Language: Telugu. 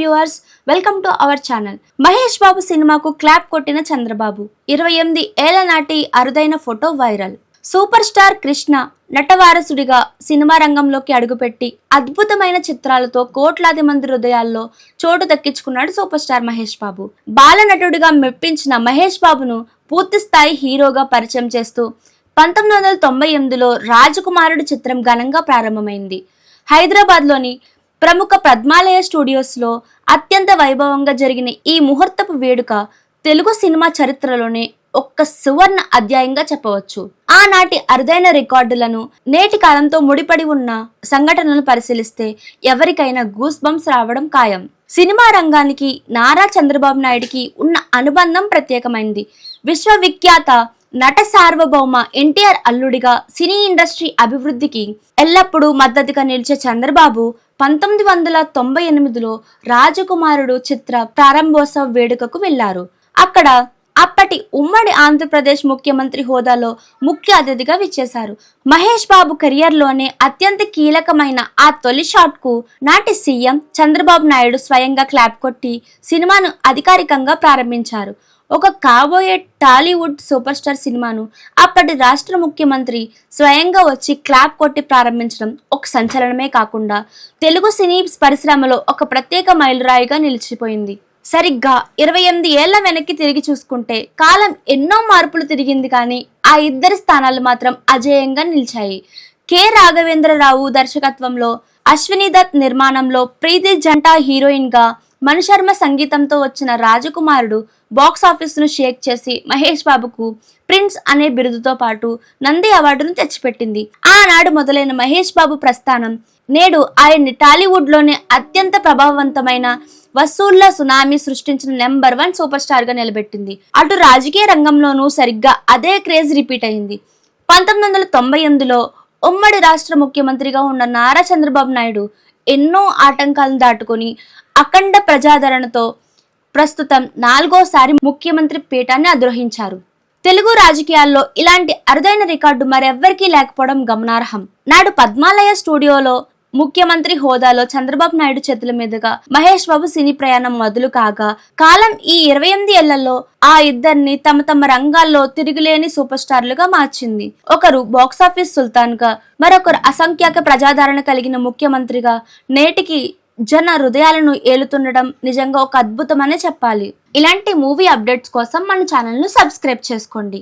Viewers, welcome to our channel. Mahesh Babu సినిమాకు క్లాప్ కొట్టిన చంద్రబాబు. 28 ఏళ్ల నాటి అరుదైన photo viral. Super star Krishna నటవారసుడిగా సినిమా రంగంలోకి అడుగుపెట్టి అద్భుతమైన చిత్రాలతో కోట్లాది మంది హృదయాల్లో చోటు దక్కించుకున్నాడు సూపర్ స్టార్ మహేష్ బాబు. బాల నటుడిగా మెప్పించిన మహేష్ బాబును పూర్తి స్థాయి హీరోగా పరిచయం చేస్తూ 1998లో రాజకుమారుడు చిత్రం ఘనంగా ప్రారంభమైంది. హైదరాబాద్లోని ప్రముఖ పద్మాలయ స్టూడియోస్లో అత్యంత వైభవంగా జరిగిన ఈ ముహూర్తపు వేడుక తెలుగు సినిమా చరిత్రలోనే ఒక్క సువర్ణ అధ్యాయంగా చెప్పవచ్చు. ఆనాటి అరుదైన రికార్డులను, నేటి కాలంతో ముడిపడి ఉన్న సంఘటనలను పరిశీలిస్తే ఎవరికైనా గూస్ బంప్స్ రావడం ఖాయం. సినిమా రంగానికి నారా చంద్రబాబు నాయుడికి ఉన్న అనుబంధం ప్రత్యేకమైంది. విశ్వవిఖ్యాత నట సార్వభౌమ ఎన్టీఆర్ అల్లుడిగా సినీ ఇండస్ట్రీ అభివృద్ధికి ఎల్లప్పుడూ మద్దతుగా నిలిచే చంద్రబాబు 1998లో రాజకుమారుడు చిత్ర ప్రారంభోత్సవ వేడుకకు వెళ్లారు. అక్కడ అప్పటి ఉమ్మడి ఆంధ్రప్రదేశ్ ముఖ్యమంత్రి హోదాలో ముఖ్య అతిథిగా విచ్చేశారు. మహేష్ బాబు కెరియర్లోనే అత్యంత కీలకమైన ఆ తొలి షాట్ కు నాటి సీఎం చంద్రబాబు నాయుడు స్వయంగా క్లాప్ కొట్టి సినిమాను అధికారికంగా ప్రారంభించారు. ఒక కాబోయే టాలీవుడ్ సూపర్ స్టార్ సినిమాను అప్పటి రాష్ట్ర ముఖ్యమంత్రి స్వయంగా వచ్చి క్లాప్ కొట్టి ప్రారంభించడం ఒక సంచలనమే కాకుండా తెలుగు సినీ పరిశ్రమలో ఒక ప్రత్యేక మైలురాయిగా నిలిచిపోయింది. సరిగ్గా 28 ఏళ్ల వెనక్కి తిరిగి చూసుకుంటే కాలం ఎన్నో మార్పులు తిరిగింది, కానీ ఆ ఇద్దరి స్థానాలు మాత్రం అజేయంగా నిలిచాయి. కె రాఘవేంద్రరావు దర్శకత్వంలో, అశ్విని దత్ నిర్మాణంలో ప్రీతి జంటా హీరోయిన్ గా, మణిశర్మ సంగీతంతో వచ్చిన రాజకుమారుడు బాక్స్ ఆఫీస్ ను షేక్ చేసి మహేష్ బాబుకు ప్రిన్స్ అనే బిరుదుతో పాటు నంది అవార్డును తెచ్చిపెట్టింది. ఆనాడు మొదలైన మహేష్ బాబు ప్రస్థానం నేడు ఆయన్ని టాలీవుడ్ లోనే అత్యంత ప్రభావవంతమైన, వసూళ్ల సునామీ సృష్టించిన నెంబర్ 1 సూపర్ స్టార్ గా నిలబెట్టింది. అటు రాజకీయ రంగంలోనూ సరిగ్గా అదే క్రేజ్ రిపీట్ అయింది. 1998లో ఉమ్మడి రాష్ట్ర ముఖ్యమంత్రిగా ఉన్న నారా చంద్రబాబు నాయుడు ఎన్నో ఆటంకాలను దాటుకొని అఖండ ప్రజాదరణతో ప్రస్తుతం 4వసారి ముఖ్యమంత్రి పీఠాన్ని అధిరోహించారు. తెలుగు రాజకీయాల్లో ఇలాంటి అరుదైన రికార్డు మరెవ్వరికీ లేకపోవడం గమనార్హం. నాడు పద్మాలయ స్టూడియోలో ముఖ్యమంత్రి హోదాలో చంద్రబాబు నాయుడు చేతుల మీదుగా మహేష్ బాబు సినీ ప్రయాణం మొదలు కాగా, కాలం ఈ 28 ఏళ్లలో ఆ ఇద్దరిని తమ తమ రంగాల్లో తిరుగులేని సూపర్ స్టార్లుగా మార్చింది. ఒకరు బాక్సాఫీస్ సుల్తాన్ గా, మరొకరు అసంఖ్యాక ప్రజాదరణ కలిగిన ముఖ్యమంత్రిగా నేటికి జన హృదయాలను ఏలుతుండడం నిజంగా ఒక అద్భుతమనే చెప్పాలి. ఇలాంటి మూవీ అప్డేట్స్ కోసం మన ఛానల్ ను సబ్స్క్రైబ్ చేసుకోండి.